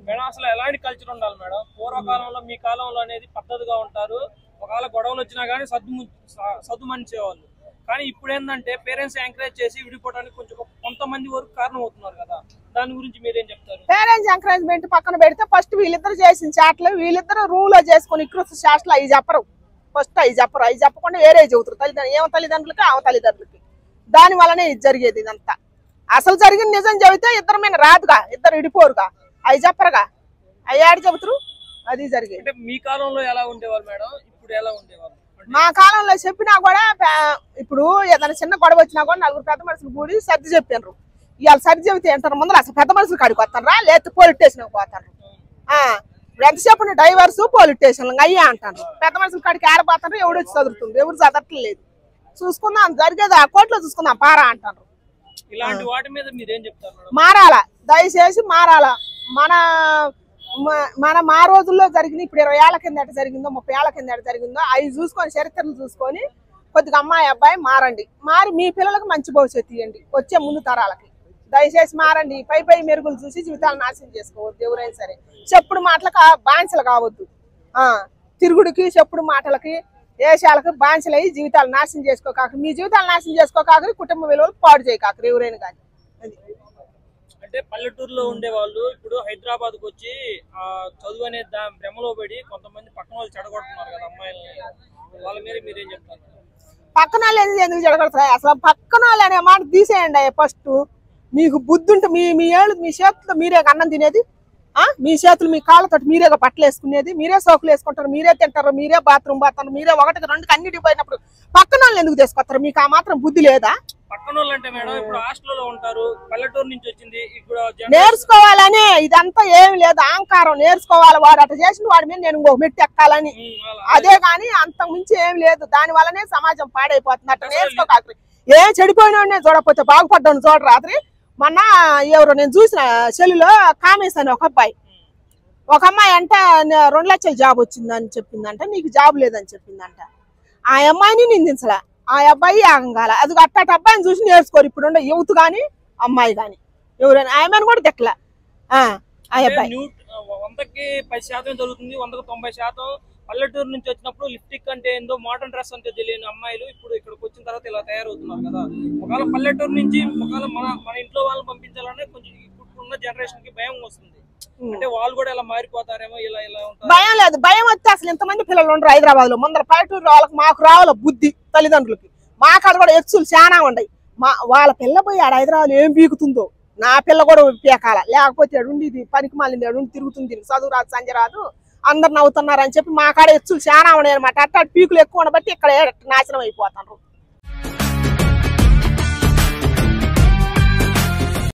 Madam అసలు ఎలాంటి culture ఉండాలి మేడం? పూర్వకాలంలో మీ కాలంలో అనేది పద్ధతిగా ఉంటారు, ఒకవేళ గొడవలు వచ్చినా కానీ సద్దుమనిచేవాళ్ళు. కానీ ఇప్పుడు ఏంటంటే పేరెంట్స్ ఎంకరేజ్ చేసి విడిపోవడానికి కొంతమంది వరకు కారణం అవుతున్నారు కదా, దాని గురించి మీరేం చెప్తారు? పేరెంట్స్ ఎంకరేజ్మెంట్ పక్కన పెడితే ఫస్ట్ వీళ్ళిద్దరు చేసిన చాట్లు వీళ్ళిద్దరు రూమ్ లో చేసుకుని ఇక్రూస్ చాట్లు అవి చెప్పరు. ఫస్ట్ అవి చెప్పరు. అవి చెప్పకుండా వేరే చెబుతారు తల్లిదండ్రులు, తల్లిదండ్రులకి ఆ తల్లిదండ్రులకి. దాని వల్లనే ఇది జరిగేది. ఇదంతా అసలు జరిగిన నిజం చెబితే ఇద్దరు మీద రాదుగా, ఇద్దరు విడిపోరుగా, అవి చెప్పరుగా, అవి ఆడి చెబుతారు. అది జరిగేది. అంటే మీ కాలంలో ఎలా ఉండేవాళ్ళు మేడం, ఇప్పుడు ఎలా ఉండేవాళ్ళు? మా కాలంలో చెప్పినా కూడా ఇప్పుడు ఏదైనా చిన్న గొడవ వచ్చినా కూడా నలుగురు పెద్ద మనుషులు కూడి సర్ది చెప్పారు. ఇవాళ సర్ది చెబితే ఏంటారు, ముందర అసలు పెద్ద మనుషులు కాడికి వస్తారా లేకపోతే పోలీస్ స్టేషన్కి పోతారు. ఎంతసేపు డైవర్స్ పోలీస్ స్టేషన్ అయ్యా అంటారు. పెద్ద మనుషుల కాడికి ఆడపోతారు, ఎవడు వచ్చి చదువుతుంది, ఎవరు చదవట్లేదు. చూసుకుందాం జరిగేది ఆ కోర్టులో చూసుకుందాం పారా అంటారు. ఇలాంటి వాటి మీద మీరేం చెప్తారు? మారాలా, దయచేసి మారాలా. మా రోజుల్లో జరిగింది, ఇప్పుడు 20 ఏళ్ల కింద ఎట జరిగిందో 30 ఏళ్ల కింద ఎట జరిగిందో అవి చూసుకొని చరిత్రలు చూసుకొని కొద్దిగా అమ్మాయి అబ్బాయి మారండి. మారి మీ పిల్లలకు మంచి భవిష్యత్తు ఇవ్వండి వచ్చే ముందు తరాలకి. దయచేసి మారండి. పై మెరుగులు చూసి జీవితాలు నాశనం చేసుకోవద్దు. ఎవరైనా సరే చెప్పుడు మాటలకు బానిసలు కావద్దు. తిరుగుడికి చెప్పుడు మాటలకి దేశాలకు బానిసలయ్యి జీవితాలు నాశనం చేసుకోకాక, మీ జీవితాలు నాశనం చేసుకోకాక, కుటుంబ విలువలు పాడు చేయకాక ఎవరైనా కానీ. అంటే పల్లెటూరులో ఉండే వాళ్ళు ఇప్పుడు హైదరాబాద్ కు వచ్చి చదువు అనే భ్రమలో పడి కొంతమంది పక్కన వాళ్ళు చెడగొడుతున్నారు కదా అమ్మాయిల్ని, వాళ్ళ మీద మీరేం చెప్తారు? పక్కన వాళ్ళు ఎందుకు చెడగొడతారు? అసలు పక్కన వాళ్ళు అనే మాట తీసేయండి. ఫస్ట్ మీకు బుద్ధి ఉంటే మీ ఏళ్ళు మీ చేతుల్లో మీరే అన్నం తినేది, మీ చేతులు మీ కాళ్ళతో మీరేగా బట్టలు వేసుకునేది, మీరే సోకులు వేసుకుంటారు, మీరే తింటారు, మీరే బాత్రూమ్ పోతారు, మీరే ఒకటికి రెండుకి అన్నిటికి పోయినప్పుడు పక్కన వాళ్ళు ఎందుకు తీసుకొస్తారు? మీకు ఆ మాత్రం బుద్ధి లేదా? పక్కన వాళ్ళు అంటే మేడం ఇప్పుడు హాస్టల్లో ఉంటారు, పల్లెటూరు నుంచి వచ్చింది, ఇప్పుడు నేర్చుకోవాలనే ఇదంతా ఏమి లేదు. అహంకారం నేర్చుకోవాలి. వాడు అట్లా చేసిన వాడి మీద నేను ఇంకొక మెట్టు ఎక్కాలని, అదే కానీ అంతకు మించి ఏమి లేదు. దాని వల్లనే సమాజం పాడైపోతుంది. అట్లా నేర్చుకోక ఏం చెడిపోయినా చూడకపోతే బాగుపడ్డాను చూడ. రాత్రి మొన్న ఎవరు నేను చూసిన చెల్లిలో కామేశ్ అని ఒక అమ్మాయి అంటే 2 లక్షల జాబ్ వచ్చిందని చెప్పిందంట, నీకు జాబ్ లేదని చెప్పిందంట. ఆ అమ్మాయిని నిందించలే, ఆ అబ్బాయి ఆగంగాల. అది అట్ట అబ్బాయిని చూసి నేర్చుకోరు ఇప్పుడు యువత కానీ అమ్మాయి కానీ ఎవరైనా. ఆమెను కూడా తెక్కలే. ఆ అబ్బాయి 100కి 10% జరుగుతుంది, 100కి 90% పల్లెటూరు నుంచి వచ్చినప్పుడు లిప్స్టిక్ అంటే ఏందో మోడర్న్ డ్రెస్ అంటే తెలియని అమ్మాయిలు ఇప్పుడు ఇక్కడికి వచ్చిన తర్వాత ఇలా తయారవుతున్నారు కదా. ఒకవేళ పల్లెటూరు నుంచి ఒకవేళ మన ఇంట్లో వాళ్ళని పంపించాలనే కొంచెం ఇప్పుడున్న జనరేషన్ కి భయం వస్తుంది. అంటే వాళ్ళు కూడా ఇలా మారిపోతారేమో, ఇలా ఉంటారు. భయం లేదు. భయం వస్తే అసలు ఇంతమంది పిల్లలు ఉండరు హైదరాబాద్ లో. ముందర పల్లెటూరు వాళ్ళకి మాకు రావాల బుద్ధి తల్లిదండ్రులకి. మా కాడ కూడా ఎచ్చులు చాలా ఉన్నాయి. వాళ్ళ పిల్ల పోయి ఆడ హైదరాబాద్ ఏం పీకుతుందో నా పిల్ల కూడా పీకాల, లేకపోతే ఉండేది పనికి మాలింది ఉండి తిరుగుతుంది, చదువు రాదు సంజ రాదు అందరు నవ్వుతున్నారు అని చెప్పి మా కాడ ఎచ్చులు చాలా ఉన్నాయి అనమాట. అట్లా పీకులు ఎక్కువ ఉండబట్టి ఇక్కడ నాశనం అయిపోతారు.